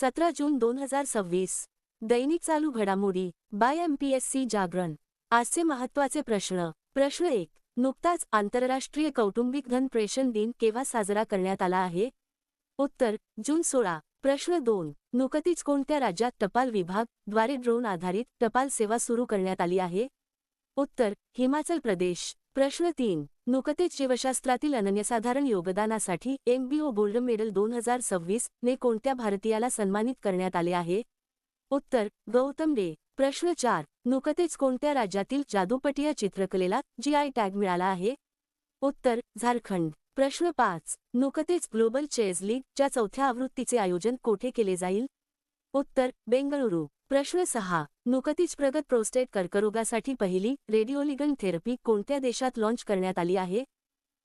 17 जून 2026. दैनिक चालू घडामोडी bye MPSC जागरण. आजचे महत्त्वाचे प्रश्न. प्रश्न 1. नुकताच आंतरराष्ट्रीय कौटुंबिक धन प्रेषण दिन केव्हा साजरा करण्यात आला आहे? उत्तर जून 16. प्रश्न 2. नुकतीच कोणत्या राज्यात टपाल विभाग द्वारे ड्रोन आधारित टपाल सेवा सुरू करण्यात आली आहे? उत्तर हिमाचल प्रदेश. प्रश्न 3. नुकतेच जीवशास्त्रातील अनन्यसाधारण योगदानासाठी MBO गोल्ड मेडल 2026 ने कोणत्या भारतीयाला सन्मानित करण्यात आले आहे? उत्तर गौतम डे. प्रश्न 4. नुकतेच कोणत्या राज्यातील जादूपटिया चित्रकलेला GI टॅग मिळाला आहे? उत्तर झारखंड. प्रश्न 5. नुकतेच ग्लोबल चेस लीग च्या 4थ्या आवृत्तीचे आयोजन कोठे केले जाईल? उत्तर बेंगळुरू. प्रश्न 6. नुकतीच प्रगत प्रोस्टेट कर्करोगासाठी पहिली रेडिओलिगंड थेरपी कोणत्या देशात लॉन्च करण्यात आली आहे?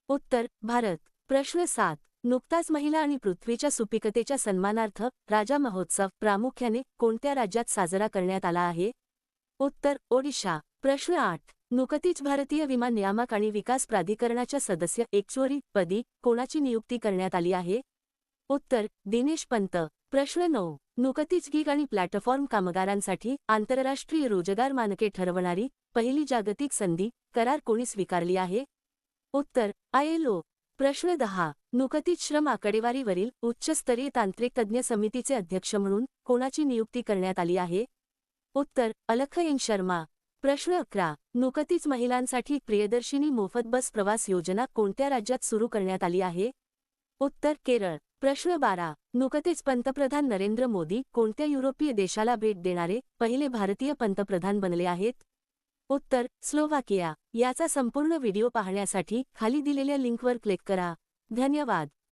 उत्तर भारत. प्रश्न 7. नुकताच महिला आणि पृथ्वीच्या सुपिकतेच्या सन्मानार्थ राजा महोत्सव प्रामुख्याने कोणत्या राज्यात साजरा करण्यात आला आहे? उत्तर ओडिशा. प्रश्न 8. नुकतीच भारतीय विमान नियामक आणि विकास प्राधिकरणाच्या सदस्य एक्चुअरी पदी कोणाची नियुक्ती करण्यात आली आहे? उत्तर दिनेश पंत. प्रश्न 9. नुकतीच गिग आणि प्लॅटफॉर्म कामगारांसाठी आंतरराष्ट्रीय रोजगार मानके ठरवणारी पहिली जागतिक संधी करार कोणी स्वीकारली आहे? उत्तर ILO. प्रश्न 10. नुकतीच श्रम आकडेवारीवरील उच्चस्तरीय तांत्रिक तज्ज्ञ समितीचे अध्यक्ष म्हणून कोणाची नियुक्ती करण्यात आली आहे? उत्तर अलख एन शर्मा. प्रश्न 11. नुकतीच महिलांसाठी प्रियदर्शिनी मोफत बस प्रवास योजना कोणत्या राज्यात सुरू करण्यात आली आहे? उत्तर केरळ. प्रश्न 12. नुकतेच पंतप्रधान नरेंद्र मोदी कोणत्या युरोपीय देशाला भेट देणारे पहिले भारतीय पंतप्रधान बनले आहेत? उत्तर स्लोव्हाकिया. याचा संपूर्ण व्हिडिओ पाहण्यासाठी खाली दिलेल्या लिंकवर क्लिक करा. धन्यवाद.